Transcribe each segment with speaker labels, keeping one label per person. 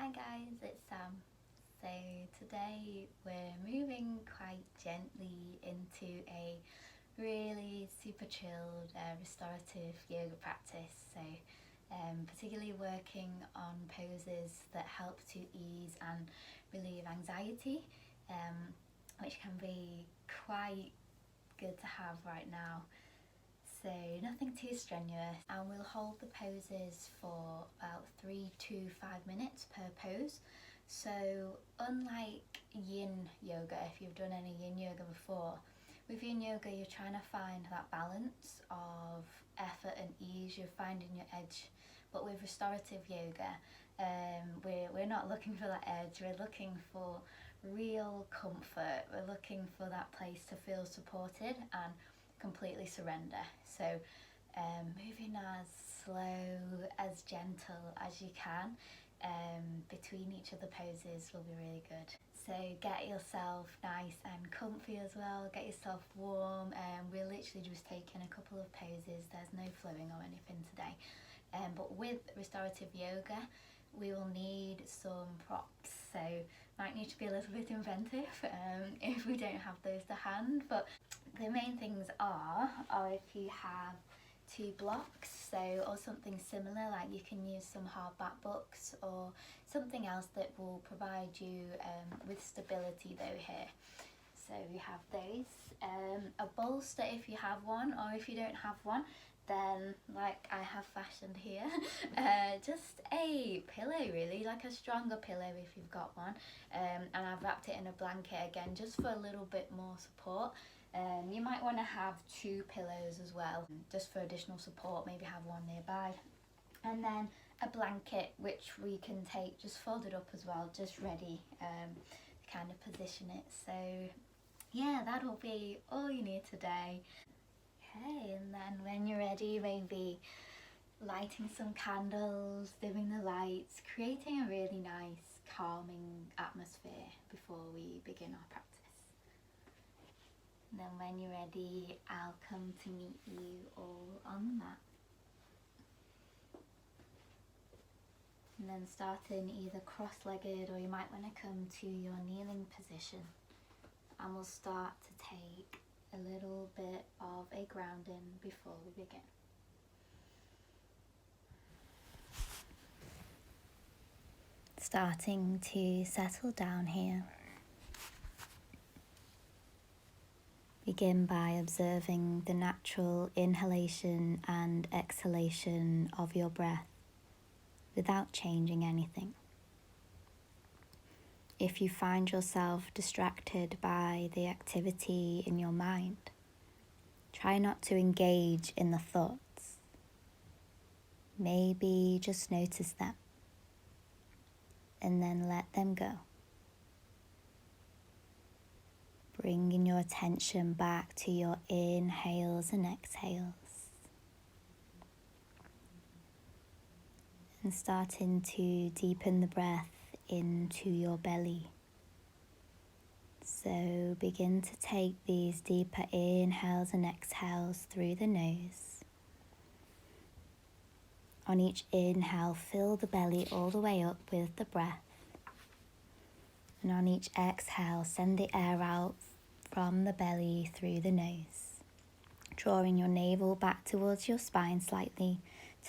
Speaker 1: Hi guys, it's Sam. So today we're moving quite gently into a really super chilled restorative yoga practice. So particularly working on poses that help to ease and relieve anxiety, which can be quite good to have right now. So nothing too strenuous, and we'll hold the poses for about 3 to 5 minutes per pose. So unlike yin yoga, if you've done any yin yoga before, with yin yoga you're trying to find that balance of effort and ease, you're finding your edge. But with restorative yoga, we're not looking for that edge, we're looking for real comfort, we're looking for that place to feel supported and completely surrender. So moving as slow, as gentle as you can between each of the poses will be really good. So get yourself nice and comfy as well, get yourself warm. We're literally just taking a couple of poses, there's no flowing or anything today. But with restorative yoga we will need some props, so might need to be a little bit inventive if we don't have those to hand. But the main things are if you have 2 blocks, or something similar, like you can use some hardback books or something else that will provide you with stability though here. So we have those, a bolster if you have one, or if you don't have one, then like I have fashioned here, just a pillow, really, like a stronger pillow if you've got one, and I've wrapped it in a blanket again just for a little bit more support. You might want to have 2 pillows as well, just for additional support, maybe have one nearby. And then a blanket which we can take just folded up as well, just ready to kind of position it. So yeah, that'll be all you need today. Okay, and then when you're ready, maybe lighting some candles, dimming the lights, creating a really nice calming atmosphere before we begin our practice. And then when you're ready, I'll come to meet you all on the mat. And then starting either cross-legged, or you might want to come to your kneeling position. And we'll start to take a little bit of a grounding before we begin. Starting to settle down here. Begin by observing the natural inhalation and exhalation of your breath without changing anything. If you find yourself distracted by the activity in your mind, try not to engage in the thoughts. Maybe just notice them and then let them go. Bringing your attention back to your inhales and exhales. And starting to deepen the breath into your belly. So begin to take these deeper inhales and exhales through the nose. On each inhale, fill the belly all the way up with the breath. And on each exhale, send the air out from the belly through the nose, drawing your navel back towards your spine slightly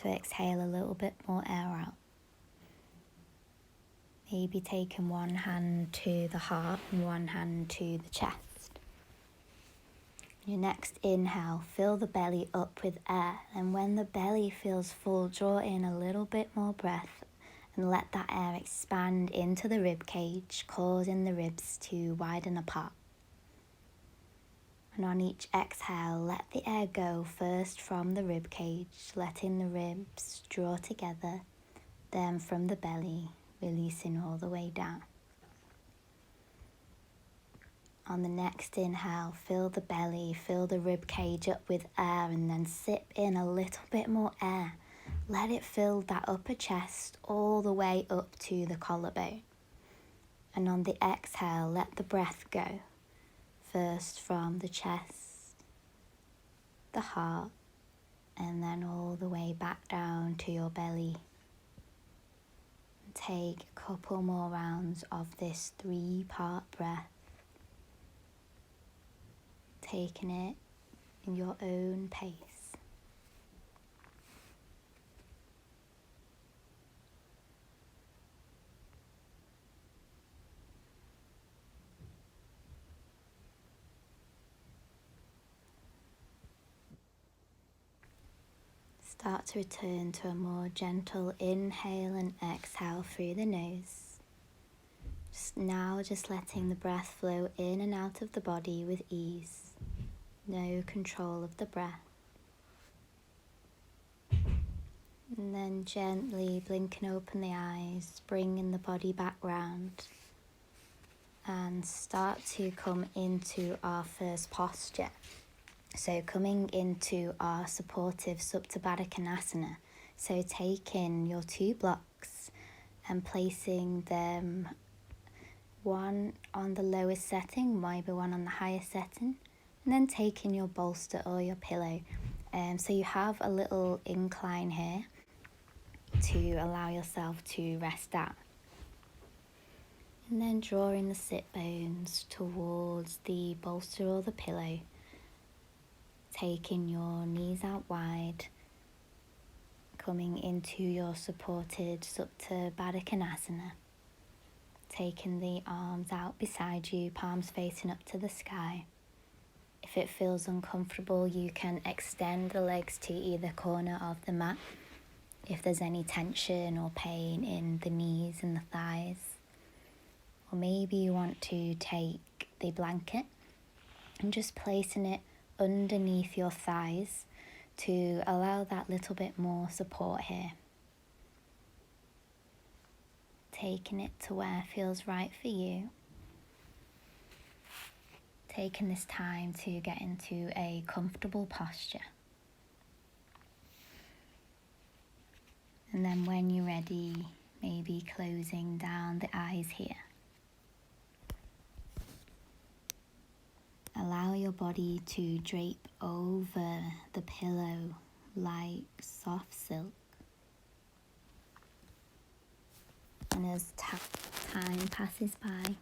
Speaker 1: to exhale a little bit more air out. Maybe taking one hand to the heart and one hand to the chest. Your next inhale, fill the belly up with air, and when the belly feels full, draw in a little bit more breath and let that air expand into the rib cage, causing the ribs to widen apart. And on each exhale, let the air go first from the rib cage, letting the ribs draw together, then from the belly, releasing all the way down. On the next inhale, fill the belly, fill the rib cage up with air, and then sip in a little bit more air. Let it fill that upper chest all the way up to the collarbone. And on the exhale, let the breath go. First from the chest, the heart, and then all the way back down to your belly. take a couple more rounds of this 3-part breath, taking it in your own pace. Start to return to a more gentle inhale and exhale through the nose. Just letting the breath flow in and out of the body with ease. No control of the breath. And then gently blinking open the eyes, bringing the body back round. And start to come into our first posture. So coming into our supportive asana. So taking your 2 blocks and placing them, one on the lowest setting, maybe one on the highest setting, and then taking your bolster or your pillow. So you have a little incline here to allow yourself to rest out. And then drawing the sit bones towards the bolster or the pillow. Taking your knees out wide, coming into your supported asana. Taking the arms out beside you, palms facing up to the sky. If it feels uncomfortable, you can extend the legs to either corner of the mat if there's any tension or pain in the knees and the thighs. Or maybe you want to take the blanket and just placing it underneath your thighs to allow that little bit more support here. Taking it to where it feels right for you. Taking this time to get into a comfortable posture. And then when you're ready, maybe closing down the eyes here. Allow your body to drape over the pillow like soft silk. And as time passes by,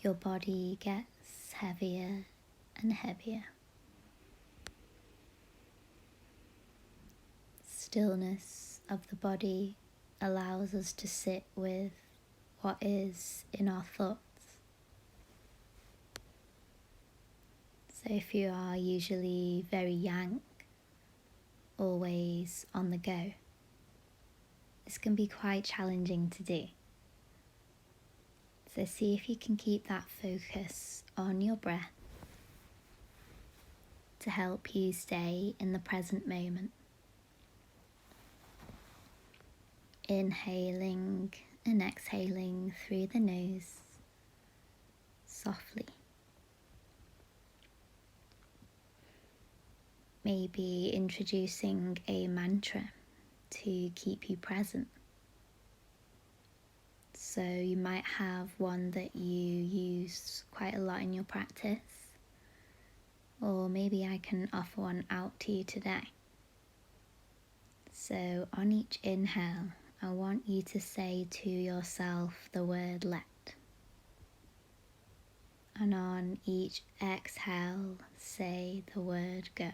Speaker 1: your body gets heavier and heavier. Stillness of the body allows us to sit with what is in our thoughts. So if you are usually very yang, always on the go, this can be quite challenging to do. So see if you can keep that focus on your breath to help you stay in the present moment. Inhaling and exhaling through the nose softly. Maybe introducing a mantra to keep you present. So you might have one that you use quite a lot in your practice, or maybe I can offer one out to you today. So on each inhale, I want you to say to yourself the word let. And on each exhale, say the word go.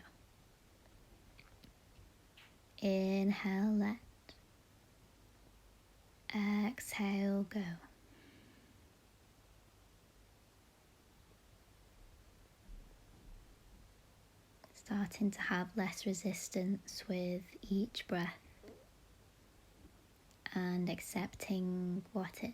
Speaker 1: Inhale, let. Exhale, go. Starting to have less resistance with each breath and accepting what is.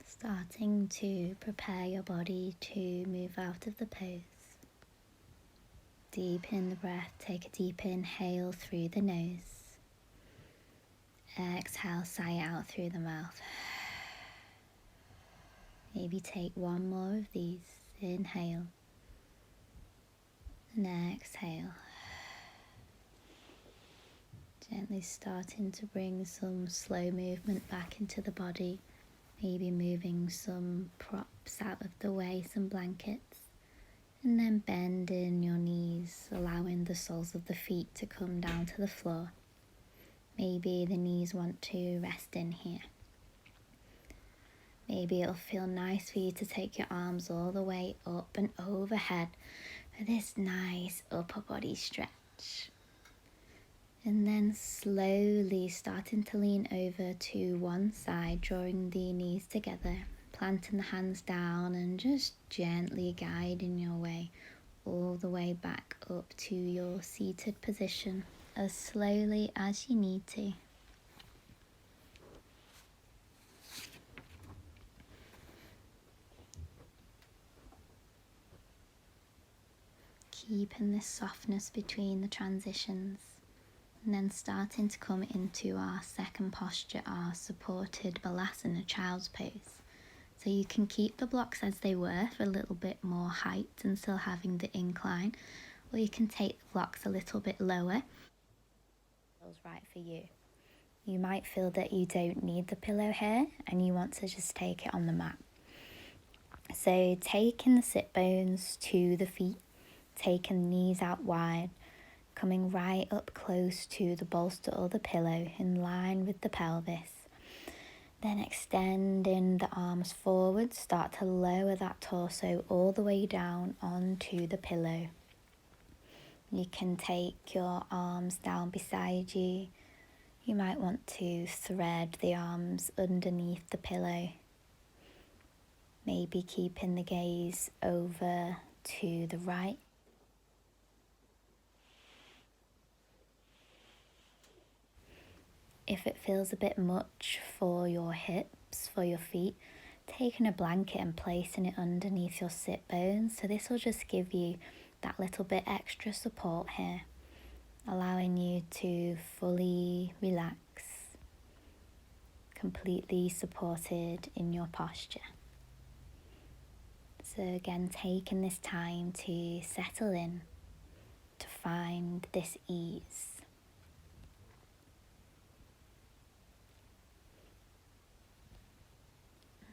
Speaker 1: Starting to prepare your body to move out of the pose. Deepen the breath, take a deep inhale through the nose. Exhale, sigh out through the mouth. Maybe take one more of these. Inhale and exhale. Gently starting to bring some slow movement back into the body. Maybe moving some props out of the way, some blankets. And then bend in your knees, allowing the soles of the feet to come down to the floor. Maybe the knees want to rest in here. Maybe it'll feel nice for you to take your arms all the way up and overhead for this nice upper body stretch. And then slowly starting to lean over to one side, drawing the knees together, planting the hands down and just gently guiding your way all the way back up to your seated position as slowly as you need to. Keeping this softness between the transitions. And then starting to come into our second posture, our supported balasana, child's pose. So you can keep the blocks as they were for a little bit more height and still having the incline, or you can take the blocks a little bit lower. Feels right for you. You might feel that you don't need the pillow here and you want to just take it on the mat. So taking the sit bones to the feet, taking the knees out wide, coming right up close to the bolster or the pillow in line with the pelvis. Then extending the arms forward, start to lower that torso all the way down onto the pillow. You can take your arms down beside you. You might want to thread the arms underneath the pillow. Maybe keeping the gaze over to the right. If it feels a bit much for your hips, for your feet, taking a blanket and placing it underneath your sit bones. So this will just give you that little bit extra support here, allowing you to fully relax, completely supported in your posture. So again, taking this time to settle in, to find this ease.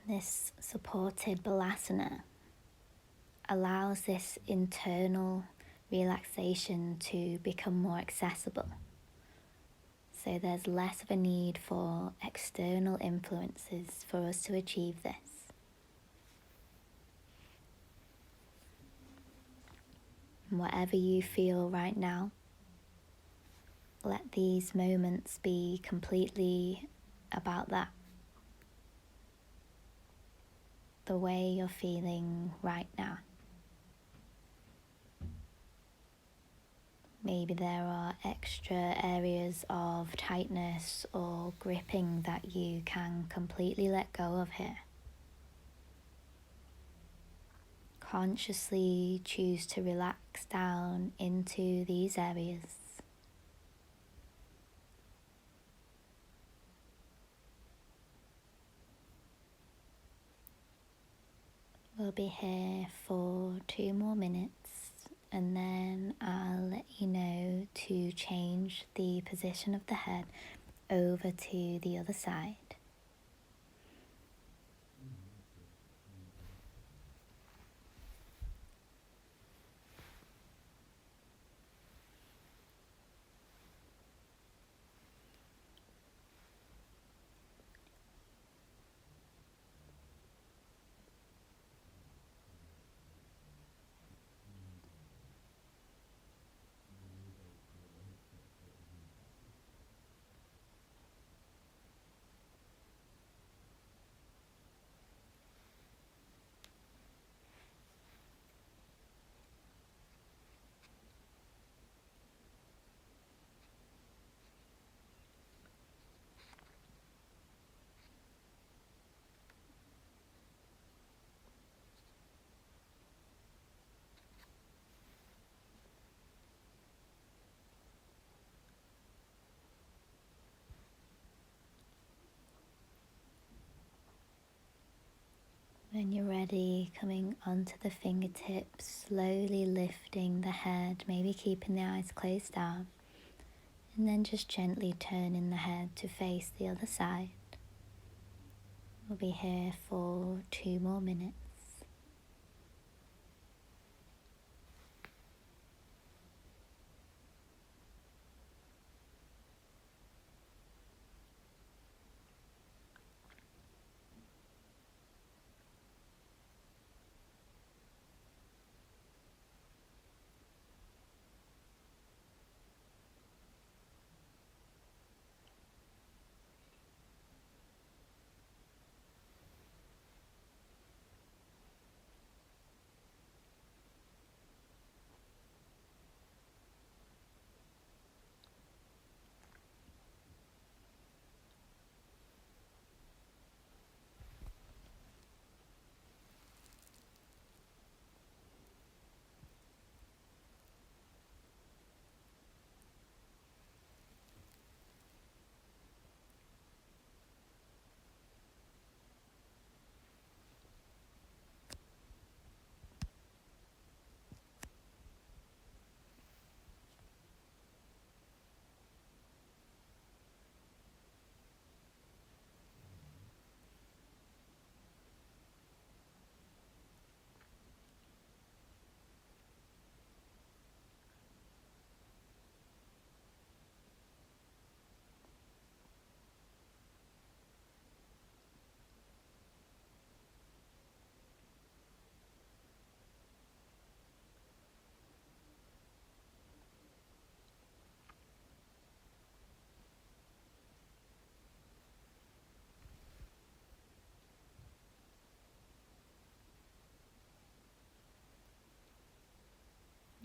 Speaker 1: This supported balasana allows this internal relaxation to become more accessible. So there's less of a need for external influences for us to achieve this. And whatever you feel right now, let these moments be completely about that. The way you're feeling right now. Maybe there are extra areas of tightness or gripping that you can completely let go of here. Consciously choose to relax down into these areas. We'll be here for 2 more minutes and then I'll let you know to change the position of the head over to the other side. When you're ready, coming onto the fingertips, slowly lifting the head, maybe keeping the eyes closed down, and then just gently turning the head to face the other side. We'll be here for 2 more minutes.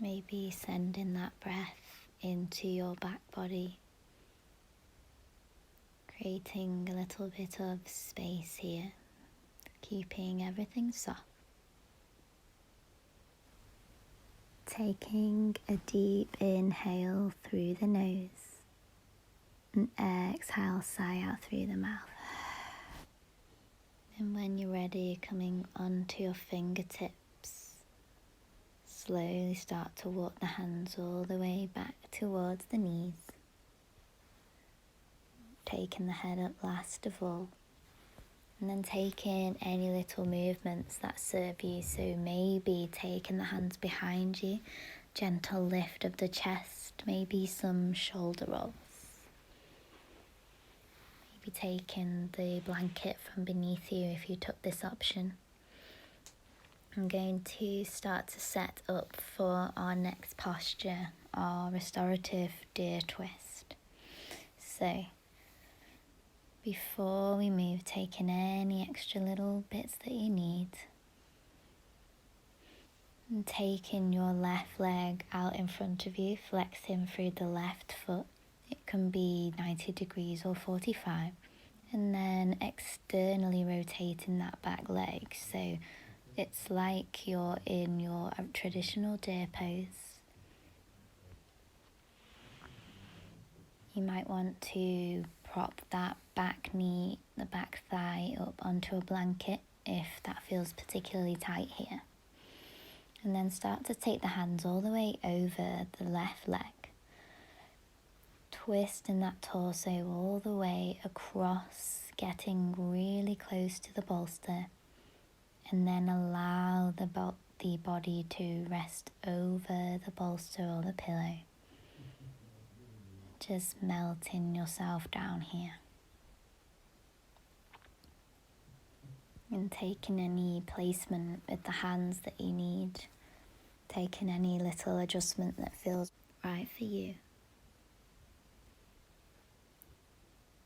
Speaker 1: Maybe sending that breath into your back body, creating a little bit of space here, keeping everything soft. Taking a deep inhale through the nose and exhale, sigh out through the mouth. And when you're ready, coming onto your fingertips, slowly start to walk the hands all the way back towards the knees. Taking the head up last of all. And then taking any little movements that serve you. So maybe taking the hands behind you, gentle lift of the chest, maybe some shoulder rolls. Maybe taking the blanket from beneath you if you took this option. I'm going to start to set up for our next posture, our restorative deer twist. So, before we move, taking any extra little bits that you need. And taking your left leg out in front of you, flexing through the left foot. It can be 90 degrees or 45. And then externally rotating that back leg. So it's like you're in your traditional deer pose. You might want to prop that back knee, the back thigh up onto a blanket if that feels particularly tight here. And then start to take the hands all the way over the left leg. Twisting that torso all the way across, getting really close to the bolster. And then allow the body to rest over the bolster or the pillow. Just melting yourself down here. And taking any placement with the hands that you need. Taking any little adjustment that feels right for you.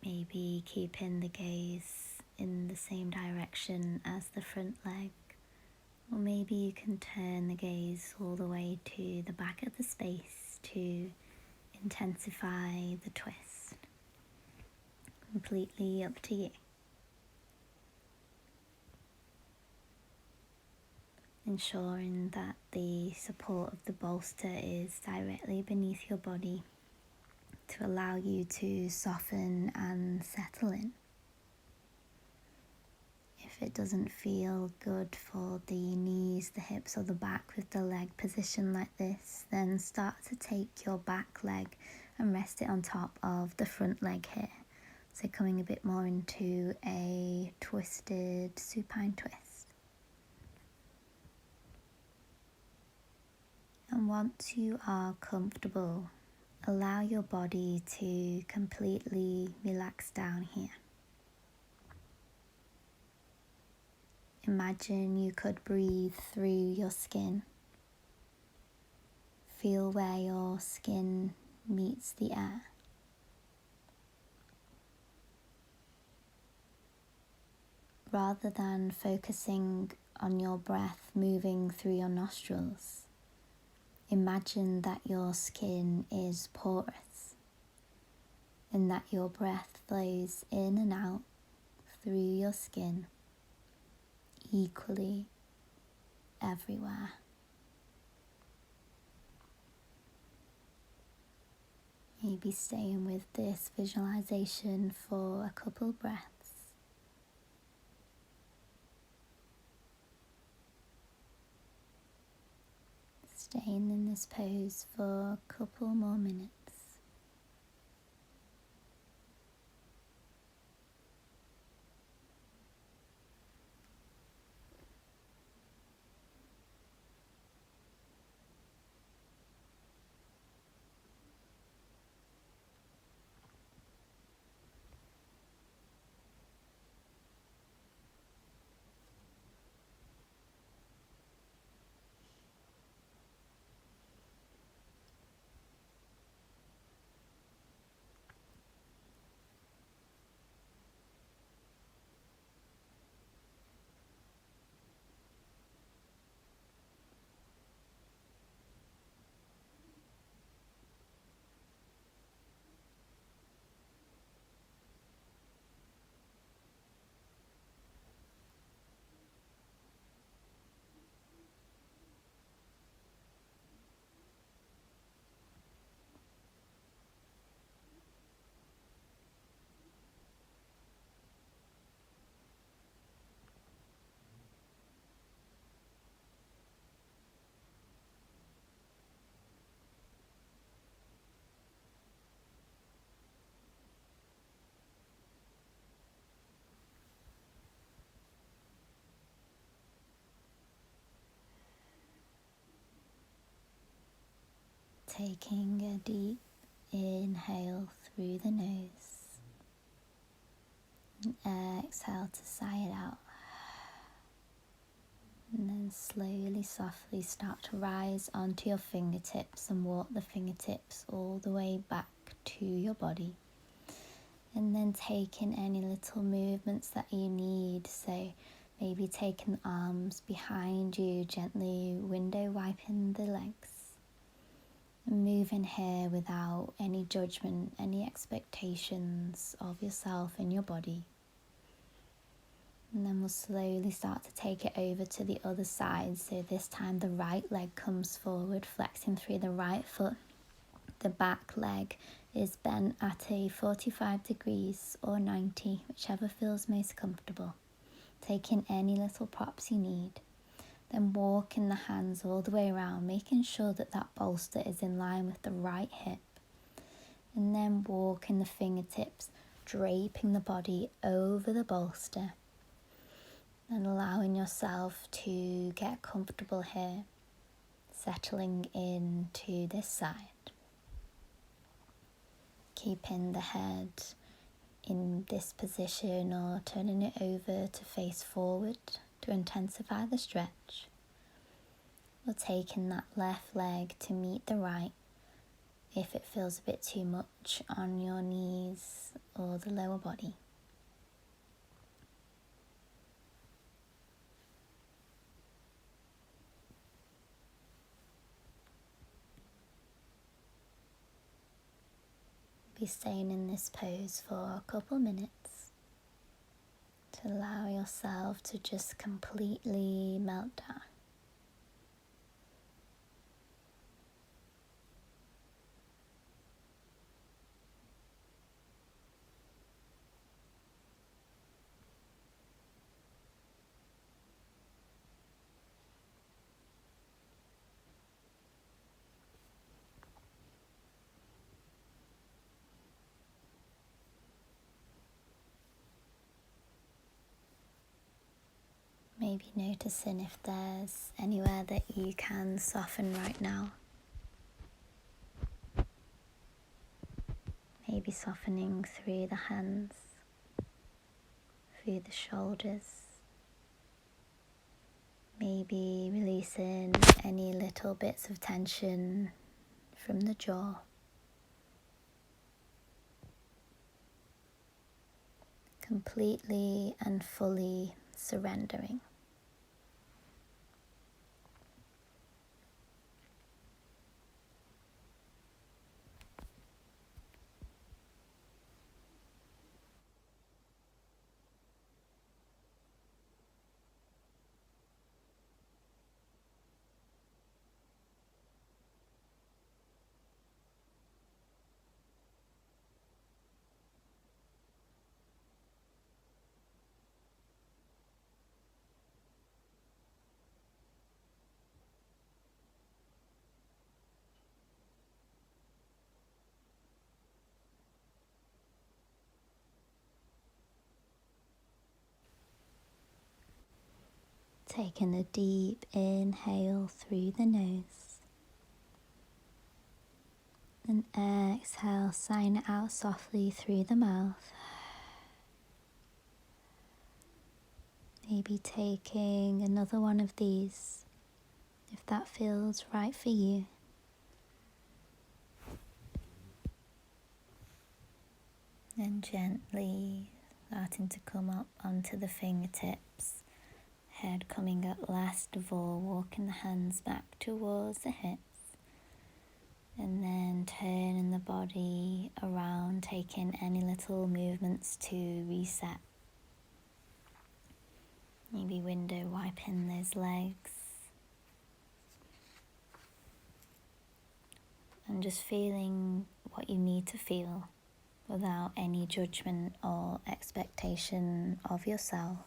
Speaker 1: Maybe keeping the gaze in the same direction as the front leg. Or maybe you can turn the gaze all the way to the back of the space to intensify the twist. Completely up to you. Ensuring that the support of the bolster is directly beneath your body to allow you to soften and settle in. If If it doesn't feel good for the knees, the hips or the back with the leg position like this, then start to take your back leg and rest it on top of the front leg here. So coming a bit more into a twisted supine twist. And once you are comfortable, allow your body to completely relax down here. Imagine you could breathe through your skin. Feel where your skin meets the air. Rather than focusing on your breath moving through your nostrils, imagine that your skin is porous and that your breath flows in and out through your skin equally everywhere. Maybe staying with this visualization for a couple breaths. Staying in this pose for a couple more minutes. Taking a deep inhale through the nose, and exhale to sigh it out, and then slowly, softly start to rise onto your fingertips and walk the fingertips all the way back to your body, and then taking any little movements that you need, so maybe taking the arms behind you, gently window wiping the legs. Moving here without any judgment, any expectations of yourself and your body. And then we'll slowly start to take it over to the other side. So this time the right leg comes forward, flexing through the right foot. The back leg is bent at a 45 degrees or 90, whichever feels most comfortable. Taking any little props you need. Then walking the hands all the way around, making sure that that bolster is in line with the right hip. And then walking the fingertips, draping the body over the bolster. And allowing yourself to get comfortable here, settling into this side. Keeping the head in this position or turning it over to face forward to intensify the stretch. Or taking that left leg to meet the right if it feels a bit too much on your knees or the lower body. Be staying in this pose for a couple minutes to allow yourself to just completely melt down. Maybe noticing if there's anywhere that you can soften right now. Maybe softening through the hands, through the shoulders. Maybe releasing any little bits of tension from the jaw. Completely and fully surrendering. Taking a deep inhale through the nose and exhale, sign it out softly through the mouth. Maybe taking another one of these if that feels right for you. And gently starting to come up onto the fingertips. Head coming up last of all, walking the hands back towards the hips. And then turning the body around, taking any little movements to reset. Maybe window wiping those legs. And just feeling what you need to feel without any judgment or expectation of yourself.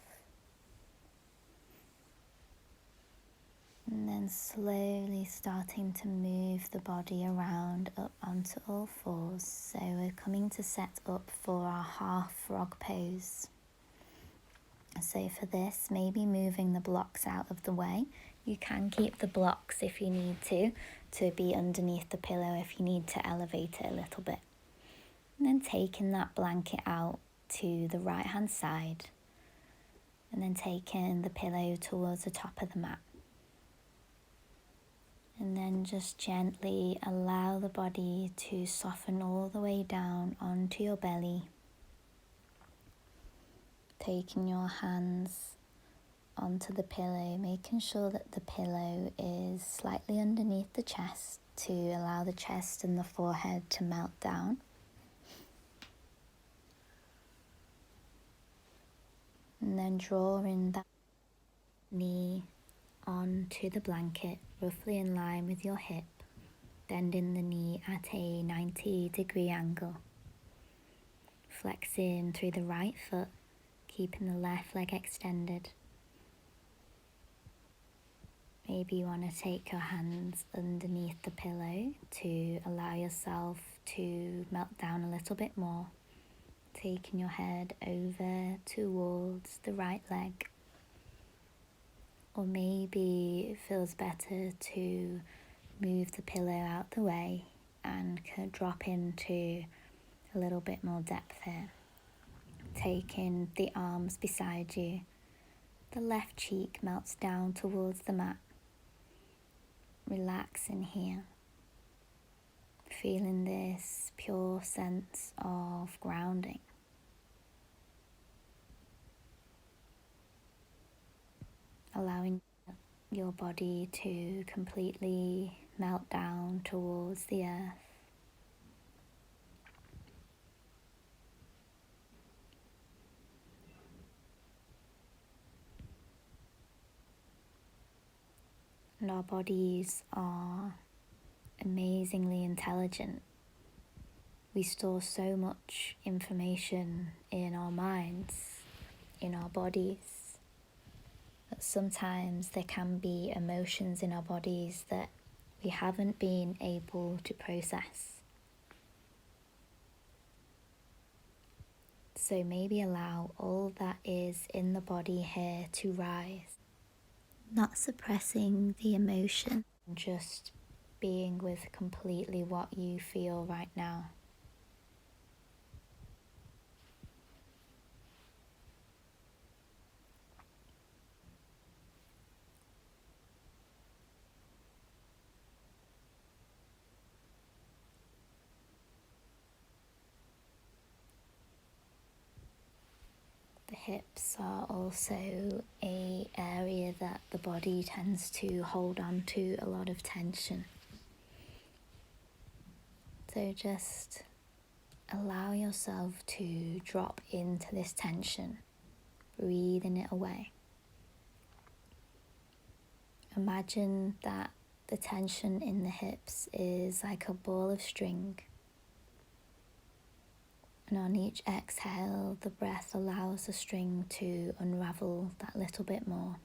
Speaker 1: And then slowly starting to move the body around up onto all fours. So we're coming to set up for our half frog pose. So for this, maybe moving the blocks out of the way. You can keep the blocks if you need to be underneath the pillow if you need to elevate it a little bit. And then taking that blanket out to the right hand side. And then taking the pillow towards the top of the mat. And then just gently allow the body to soften all the way down onto your belly. Taking your hands onto the pillow, making sure that the pillow is slightly underneath the chest to allow the chest and the forehead to melt down. And then drawing that knee onto the blanket, roughly in line with your hip, bending the knee at a 90-degree angle. Flexing through the right foot, keeping the left leg extended. Maybe you want to take your hands underneath the pillow to allow yourself to melt down a little bit more. Taking your head over towards the right leg. Or maybe it feels better to move the pillow out the way and drop into a little bit more depth here. Taking the arms beside you. The left cheek melts down towards the mat. Relaxing here. Feeling this pure sense of grounding. Allowing your body to completely melt down towards the earth. And our bodies are amazingly intelligent. We store so much information in our minds, in our bodies. But sometimes there can be emotions in our bodies that we haven't been able to process. So maybe allow all that is in the body here to rise. not suppressing the emotion, just being with completely what you feel right now. The hips are also an area that the body tends to hold on to a lot of tension. So just allow yourself to drop into this tension, breathing it away. Imagine that the tension in the hips is like a ball of string. And on each exhale, the breath allows the string to unravel that little bit more.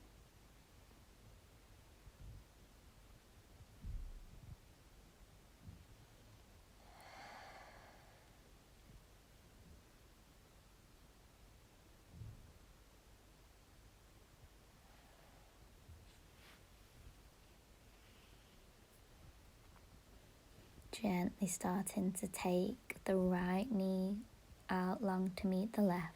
Speaker 1: Gently starting to take the right knee out long to meet the left.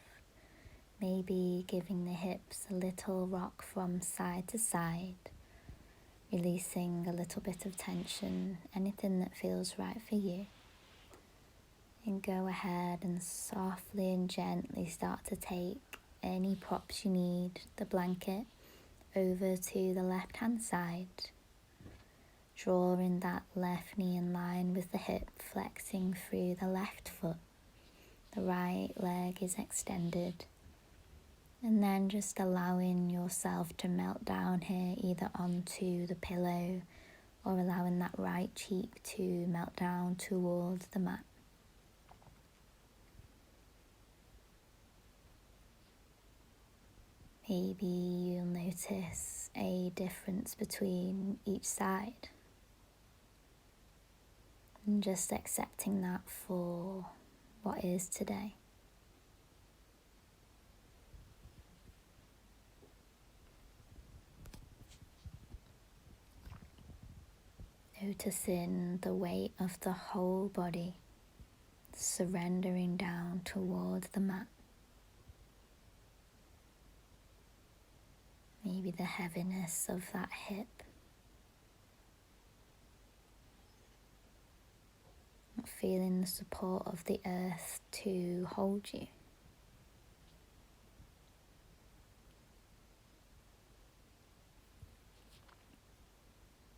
Speaker 1: Maybe giving the hips a little rock from side to side. Releasing a little bit of tension, anything that feels right for you. And go ahead and softly and gently start to take any props you need, the blanket, over to the left hand side. Drawing that left knee in line with the hip, flexing through the left foot. The right leg is extended. And then just allowing yourself to melt down here, either onto the pillow or allowing that right cheek to melt down towards the mat. Maybe you'll notice a difference between each side. And just accepting that for what is today. Noticing the weight of the whole body surrendering down towards the mat. Maybe the heaviness of that hip. Feeling the support of the earth to hold you.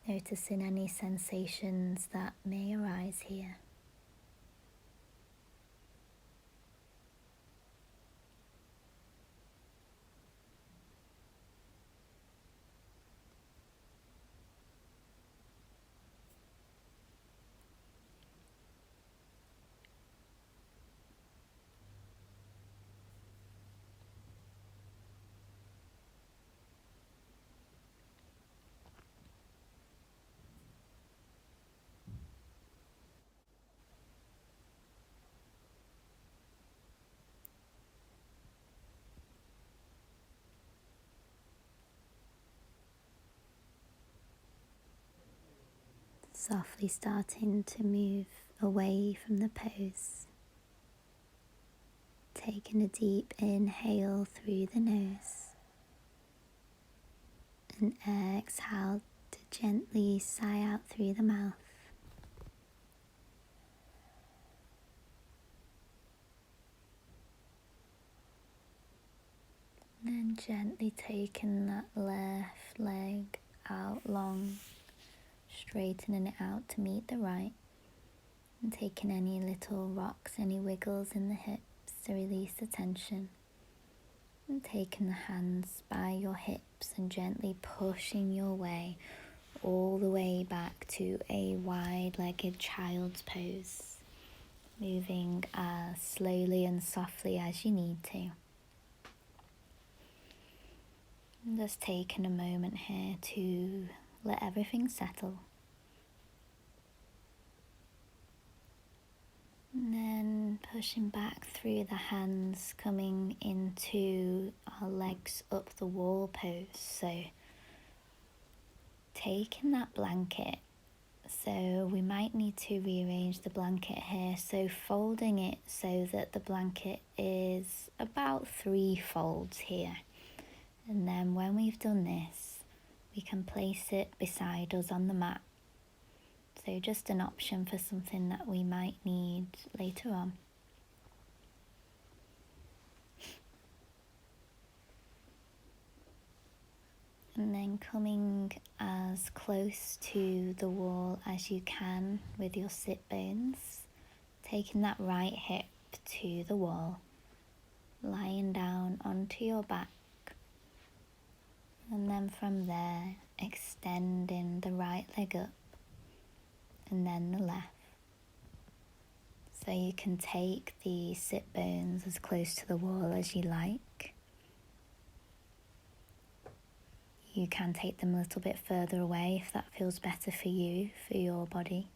Speaker 1: Noticing any sensations that may arise here. Softly starting to move away from the pose. Taking a deep inhale through the nose. And exhale to gently sigh out through the mouth. And then gently taking that left leg out long, straightening it out to meet the right, and taking any little rocks, any wiggles in the hips to release the tension, and taking the hands by your hips and gently pushing your way all the way back to a wide-legged child's pose, moving as slowly and softly as you need to. And just taking a moment here to let everything settle. And then pushing back through the hands, coming into our legs up the wall pose. So taking that blanket, so we might need to rearrange the blanket here, so folding it so that the blanket is about 3 folds here, and then when we've done this we can place it beside us on the mat, so just an option for something that we might need later on. And then coming as close to the wall as you can with your sit bones, taking that right hip to the wall, lying down onto your back, and then from there extending the right leg up and then the left. So you can take the sit bones as close to the wall as you like. You can take them a little bit further away if that feels better for you, for your body.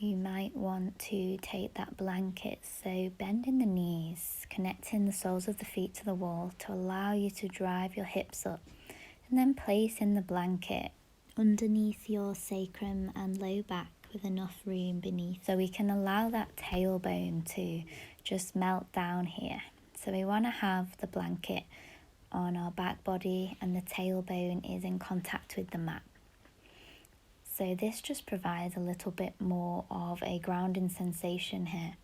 Speaker 1: You might want to take that blanket, so bending the knees, connecting the soles of the feet to the wall to allow you to drive your hips up, and then placing the blanket underneath your sacrum and low back with enough room beneath, so we can allow that tailbone to just melt down here. So we want to have the blanket on our back body and the tailbone is in contact with the mat. So this just provides a little bit more of a grounding sensation here,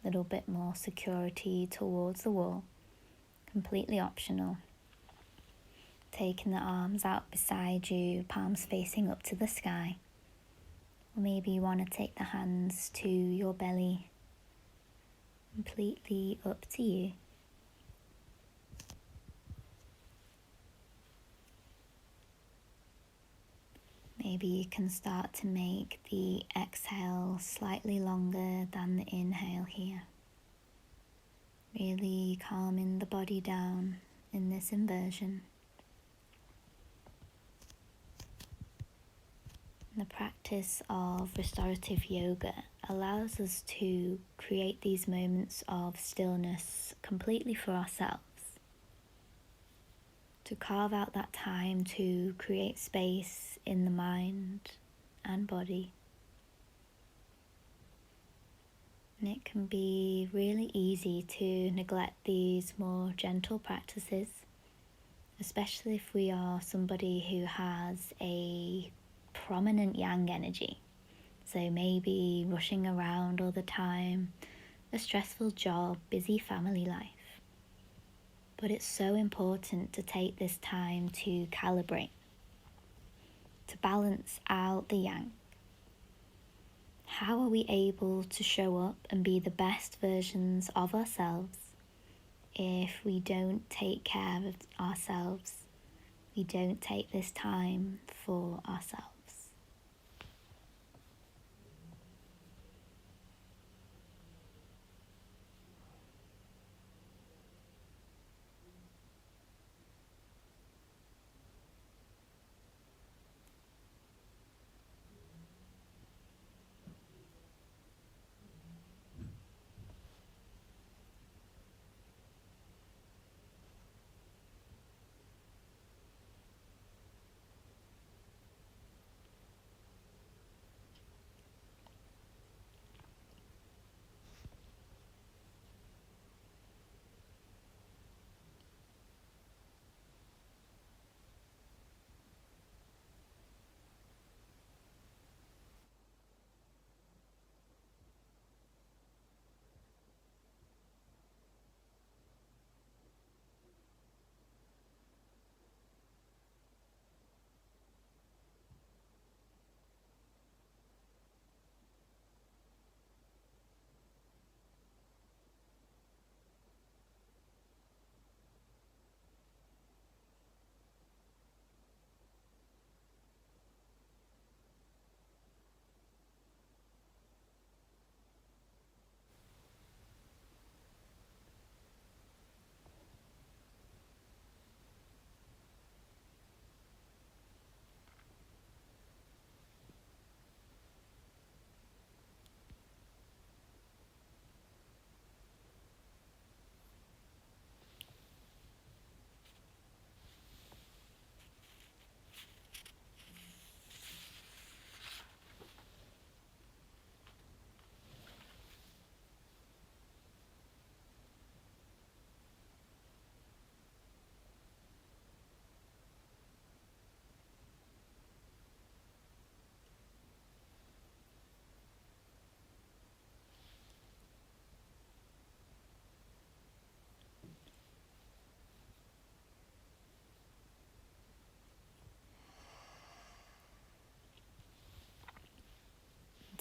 Speaker 1: a little bit more security towards the wall, completely optional. Taking the arms out beside you, palms facing up to the sky. Or maybe you want to take the hands to your belly, completely up to you. Maybe you can start to make the exhale slightly longer than the inhale here. Really calming the body down in this inversion. The practice of restorative yoga allows us to create these moments of stillness completely for ourselves. To carve out that time to create space in the mind and body. And it can be really easy to neglect these more gentle practices, especially if we are somebody who has a prominent yang energy. So maybe rushing around all the time, a stressful job, busy family life. But it's so important to take this time to calibrate, to balance out the yang. How are we able to show up and be the best versions of ourselves if we don't take care of ourselves? We don't take this time for ourselves.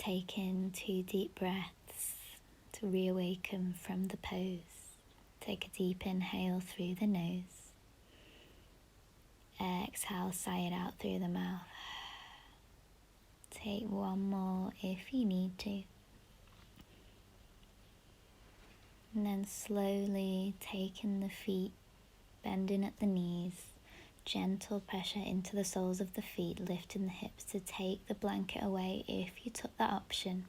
Speaker 1: take in 2 deep breaths to reawaken from the pose. Take a deep inhale through the nose. Exhale, sigh it out through the mouth. Take one more if you need to. And then slowly taking the feet, bending at the knees, gentle pressure into the soles of the feet, lifting the hips to take the blanket away if you took that option.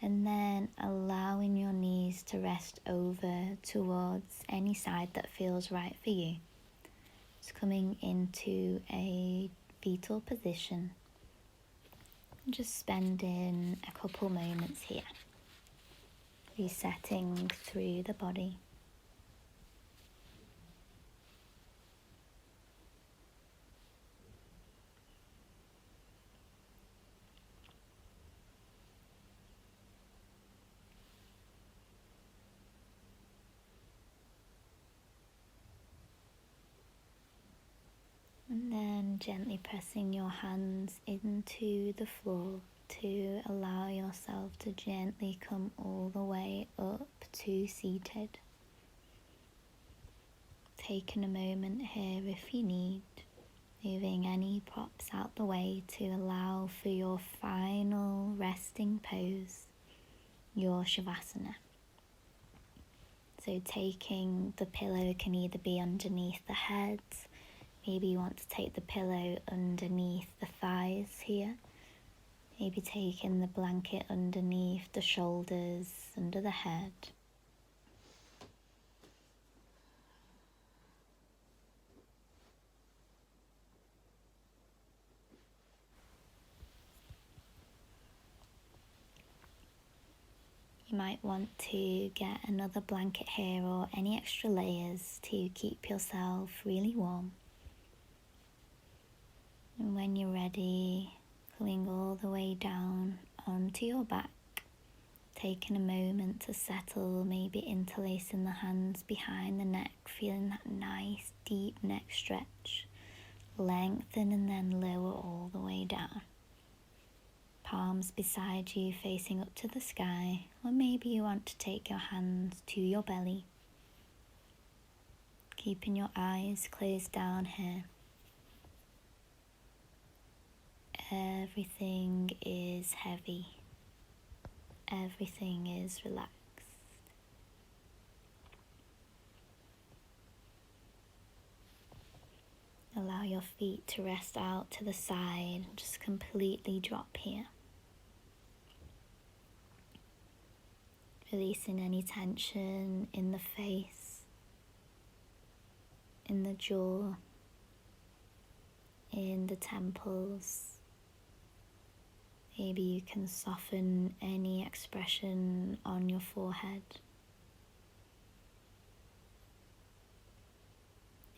Speaker 1: And then allowing your knees to rest over towards any side that feels right for you. Just coming into a fetal position. Just spending a couple moments here. Resetting through the body. And then gently pressing your hands into the floor to allow yourself to gently come all the way up to seated. Taking a moment here if you need, moving any props out the way to allow for your final resting pose, your savasana. So taking the pillow can either be underneath the head, maybe you want to take the pillow underneath the thighs here. Maybe taking the blanket underneath the shoulders, under the head. You might want to get another blanket here or any extra layers to keep yourself really warm. And when you're ready, coming all the way down onto your back, taking a moment to settle, maybe interlacing the hands behind the neck, feeling that nice deep neck stretch. Lengthen and then lower all the way down. Palms beside you facing up to the sky, or maybe you want to take your hands to your belly. Keeping your eyes closed down here. Everything is heavy. Everything is relaxed. Allow your feet to rest out to the side, just completely drop here. Releasing any tension in the face, in the jaw, in the temples. Maybe you can soften any expression on your forehead.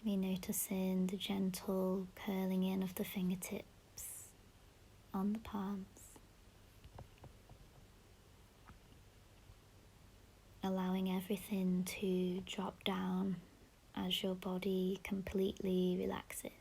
Speaker 1: Maybe noticing the gentle curling in of the fingertips on the palms. Allowing everything to drop down as your body completely relaxes.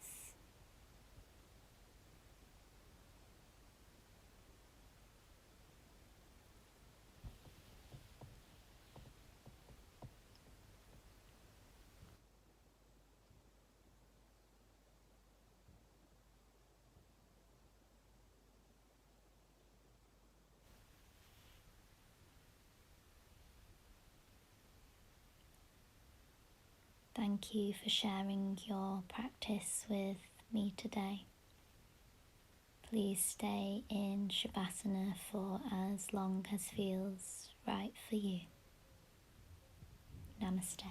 Speaker 1: Thank you for sharing your practice with me today. Please stay in Shavasana for as long as feels right for you. Namaste.